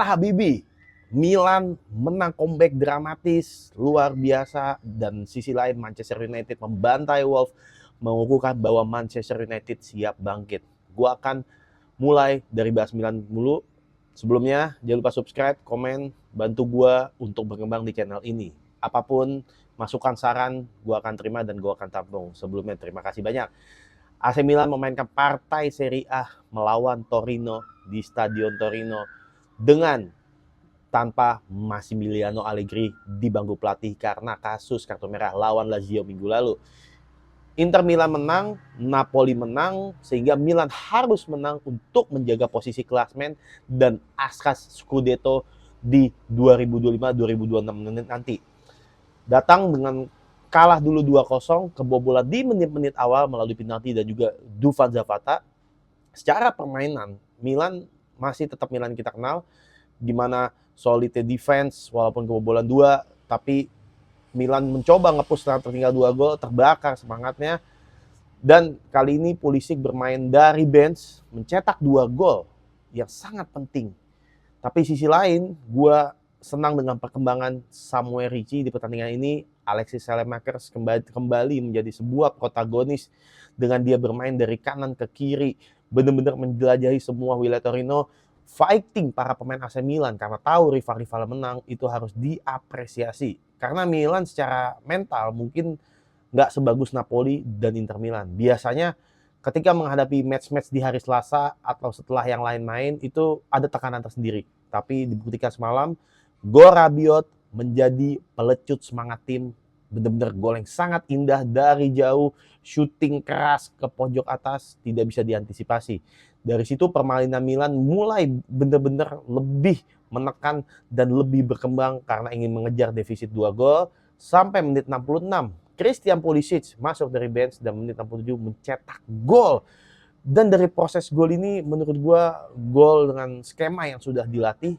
Habibi, Milan menang comeback dramatis, luar biasa. Dan sisi lain Manchester United membantai Wolves, mengukuhkan bahwa Manchester United siap bangkit. Gua akan mulai dari bahas Milan dulu. Sebelumnya, jangan lupa subscribe, komen, bantu gua untuk berkembang di channel ini. Apapun masukan saran, gua akan terima dan gua akan tampung. Sebelumnya, terima kasih banyak. AC Milan memainkan partai Serie A melawan Torino di Stadion Torino dengan tanpa Massimiliano Allegri di bangku pelatih karena kasus kartu merah lawan Lazio minggu lalu. Inter Milan menang, Napoli menang, sehingga Milan harus menang untuk menjaga posisi klasmen dan askas Scudetto di 2025-2026 nanti. Datang dengan kalah dulu 2-0, kebobolan di menit-menit awal melalui penalti dan juga Dufan Zapata. Secara permainan, Milan masih tetap Milan kita kenal, di mana solid defense walaupun kebobolan 2, tapi Milan mencoba nge-push setelah tertinggal 2 gol, terbakar semangatnya. Dan kali ini Pulisic bermain dari bench, mencetak 2 gol yang sangat penting. Tapi sisi lain, gue senang dengan perkembangan Samuel Ricci di pertandingan ini. Alexis Saelemaekers kembali menjadi sebuah protagonis dengan dia bermain dari kanan ke kiri, benar-benar menjelajahi semua wilayah Torino, fighting para pemain AC Milan karena tahu rival-rival menang itu harus diapresiasi. Karena Milan secara mental mungkin nggak sebagus Napoli dan Inter Milan. Biasanya ketika menghadapi match-match di hari Selasa atau setelah yang lain main itu ada tekanan tersendiri. Tapi dibuktikan semalam, gol Rabiot menjadi pelecut semangat tim. Benar-benar gol yang sangat indah dari jauh, shooting keras ke pojok atas, tidak bisa diantisipasi. Dari situ permainan Milan mulai benar-benar lebih menekan dan lebih berkembang karena ingin mengejar defisit 2 gol sampai menit 66. Christian Pulisic masuk dari bench dan menit 67 mencetak gol. Dan dari proses gol ini menurut gue gol dengan skema yang sudah dilatih.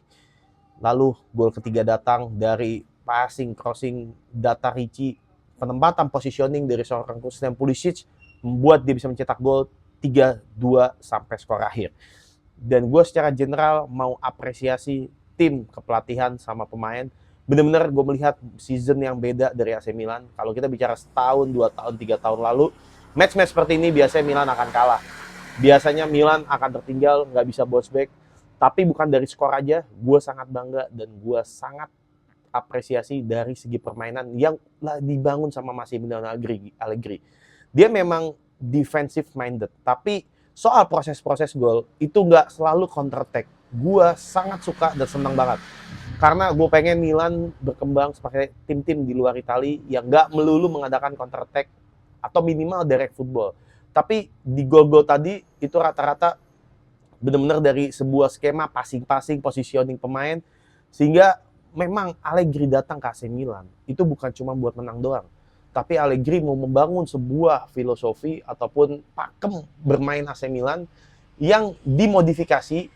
Lalu gol ketiga datang dari passing, crossing, data Ricci, penempatan positioning dari seorang Christian Pulisic membuat dia bisa mencetak gol 3-2 sampai skor akhir. Dan gue secara general mau apresiasi tim, kepelatihan sama pemain. Benar-benar gue melihat season yang beda dari AC Milan. Kalau kita bicara setahun, 2 tahun, 3 tahun lalu, match-match seperti ini biasanya Milan akan kalah. Biasanya Milan akan tertinggal, nggak bisa bounce back. Tapi bukan dari skor aja, gue sangat bangga dan gue sangat apresiasi dari segi permainan yang dibangun sama Massimiliano Allegri. Dia memang defensive minded, tapi soal proses-proses gol itu nggak selalu counter attack. Gue sangat suka dan senang banget. Karena gue pengen Milan berkembang sebagai tim-tim di luar Italia yang nggak melulu mengadakan counter attack atau minimal direct football. Tapi di gol-gol tadi itu rata-rata benar-benar dari sebuah skema passing-passing, positioning pemain, sehingga memang Allegri datang ke AC Milan itu bukan cuma buat menang doang, tapi Allegri mau membangun sebuah filosofi ataupun pakem bermain AC Milan yang dimodifikasi,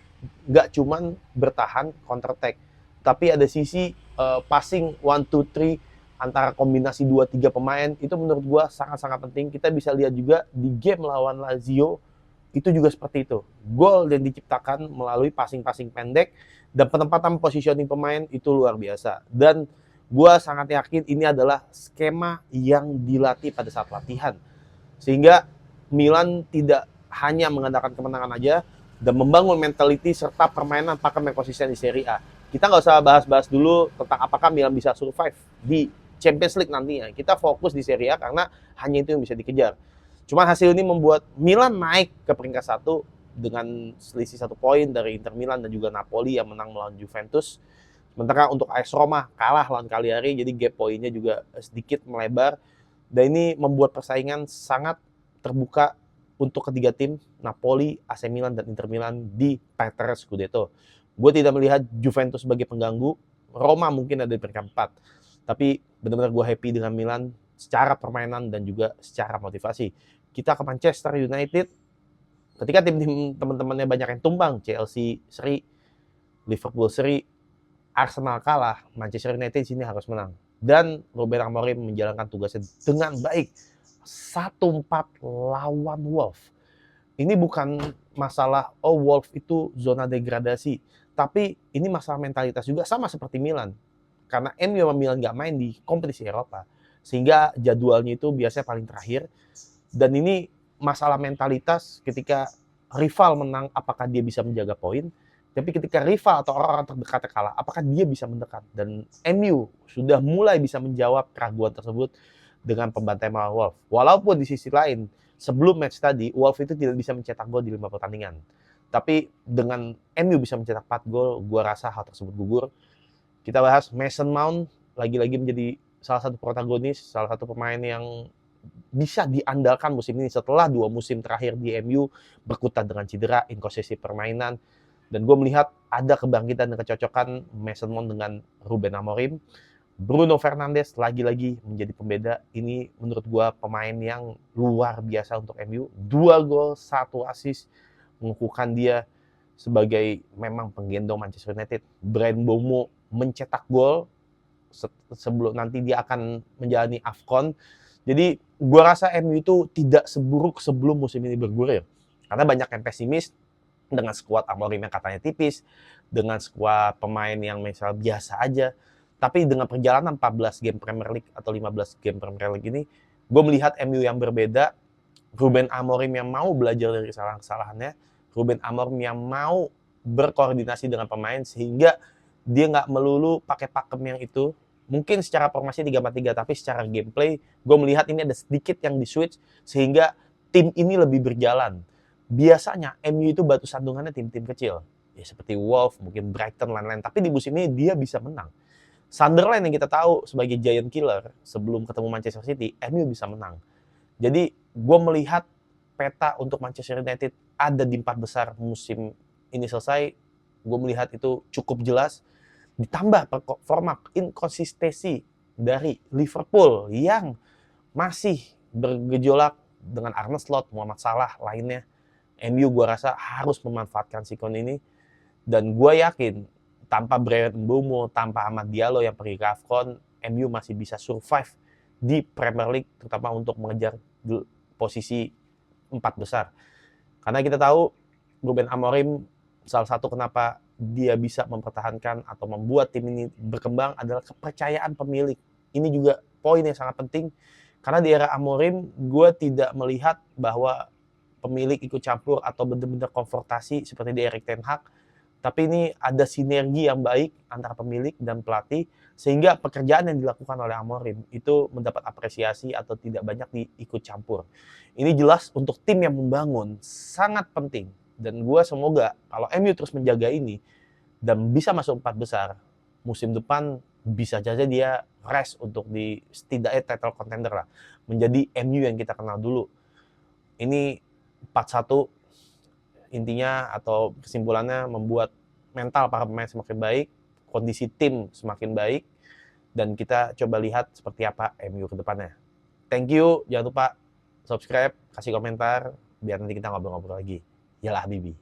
nggak cuma bertahan counter attack, tapi ada sisi passing 1-2-3 antara kombinasi 2-3 pemain. Itu menurut gua sangat-sangat penting. Kita bisa lihat juga di game lawan Lazio itu juga seperti itu. Gol yang diciptakan melalui passing-passing pendek dan penempatan positioning pemain itu luar biasa. Dan gue sangat yakin ini adalah skema yang dilatih pada saat latihan. Sehingga Milan tidak hanya mengandalkan kemenangan aja dan membangun mentality serta permainan pakem yang konsisten di Serie A. Kita nggak usah bahas-bahas dulu tentang apakah Milan bisa survive di Champions League nantinya. Kita fokus di Serie A karena hanya itu yang bisa dikejar. Cuma hasil ini membuat Milan naik ke peringkat 1 dengan selisih 1 poin dari Inter Milan dan juga Napoli yang menang melawan Juventus. Sementara untuk AS Roma kalah lawan Cagliari, jadi gap poinnya juga sedikit melebar. Dan ini membuat persaingan sangat terbuka untuk ketiga tim, Napoli, AC Milan, dan Inter Milan di Pater Scudetto. Gue tidak melihat Juventus sebagai pengganggu, Roma mungkin ada di peringkat 4. Tapi benar-benar gue happy dengan Milan secara permainan dan juga secara motivasi. Kita ke Manchester United, ketika tim-tim teman-temannya banyak yang tumbang, Chelsea seri, Liverpool seri, Arsenal kalah, Manchester United sini harus menang. Dan Ruben Amorim menjalankan tugasnya dengan baik. 1-4 lawan Wolves. Ini bukan masalah, oh Wolves itu zona degradasi. Tapi ini masalah mentalitas juga sama seperti Milan. Karena MU sama Milan nggak main di kompetisi Eropa. Sehingga jadwalnya itu biasanya paling terakhir. Dan ini masalah mentalitas ketika rival menang, apakah dia bisa menjaga poin. Tapi ketika rival atau orang-orang terdekatnya kalah, apakah dia bisa mendekat. Dan MU sudah mulai bisa menjawab keraguan tersebut dengan pembantaian melawan Wolves. Walaupun di sisi lain, sebelum match tadi, Wolves itu tidak bisa mencetak gol di 5 pertandingan. Tapi dengan MU bisa mencetak 4 gol, gua rasa hal tersebut gugur. Kita bahas Mason Mount, lagi-lagi menjadi salah satu protagonis, salah satu pemain yang bisa diandalkan musim ini setelah 2 musim terakhir di MU berkutat dengan cedera, inkonsistensi permainan. Dan gue melihat ada kebangkitan dan kecocokan Mason Mount dengan Ruben Amorim. Bruno Fernandes lagi-lagi menjadi pembeda. Ini menurut gue pemain yang luar biasa untuk MU. 2 gol, 1 assist, mengukuhkan dia sebagai memang penggendong Manchester United. Bryan Mbeumo mencetak gol sebelum nanti dia akan menjalani AFCON. Jadi gue rasa MU itu tidak seburuk sebelum musim ini bergulir. Karena banyak yang pesimis dengan skuad Amorim yang katanya tipis, dengan skuad pemain yang misal biasa aja. Tapi dengan perjalanan 14 game Premier League atau 15 game Premier League ini, gue melihat MU yang berbeda. Ruben Amorim yang mau belajar dari kesalahan-kesalahannya, Ruben Amorim yang mau berkoordinasi dengan pemain sehingga dia nggak melulu pakai pakem yang itu. Mungkin secara formasi 3-4-3, tapi secara gameplay, gue melihat ini ada sedikit yang di-switch sehingga tim ini lebih berjalan. Biasanya MU itu batu sandungannya tim-tim kecil. Ya seperti Wolves, mungkin Brighton, lain-lain. Tapi di musim ini dia bisa menang. Sunderland yang kita tahu sebagai giant killer sebelum ketemu Manchester City, MU bisa menang. Jadi gue melihat peta untuk Manchester United ada di 4 besar musim ini selesai. Gue melihat itu cukup jelas. Ditambah performa inkonsistensi dari Liverpool yang masih bergejolak dengan Arne Slot, Muhammad Salah, lainnya. MU gue rasa harus memanfaatkan sikon ini. Dan gue yakin tanpa Bryan Mbeumo, tanpa Amad Diallo yang pergi ke AFCON, MU masih bisa survive di Premier League, terutama untuk mengejar posisi 4 besar. Karena kita tahu Ruben Amorim salah satu kenapa dia bisa mempertahankan atau membuat tim ini berkembang adalah kepercayaan pemilik. Ini juga poin yang sangat penting. Karena di era Amorim, gue tidak melihat bahwa pemilik ikut campur atau benar-benar konfrontasi seperti di Erik ten Hag. Tapi ini ada sinergi yang baik antara pemilik dan pelatih, sehingga pekerjaan yang dilakukan oleh Amorim itu mendapat apresiasi atau tidak banyak diikut campur. Ini jelas untuk tim yang membangun, sangat penting. Dan gue semoga kalau MU terus menjaga ini dan bisa masuk 4 besar, musim depan bisa saja dia rest untuk di setidaknya title contender lah. Menjadi MU yang kita kenal dulu. Ini 4-1 intinya atau kesimpulannya membuat mental para pemain semakin baik, kondisi tim semakin baik, dan kita coba lihat seperti apa MU ke depannya. Thank you, jangan lupa subscribe, kasih komentar, biar nanti kita ngobrol-ngobrol lagi. Yalah Habibi.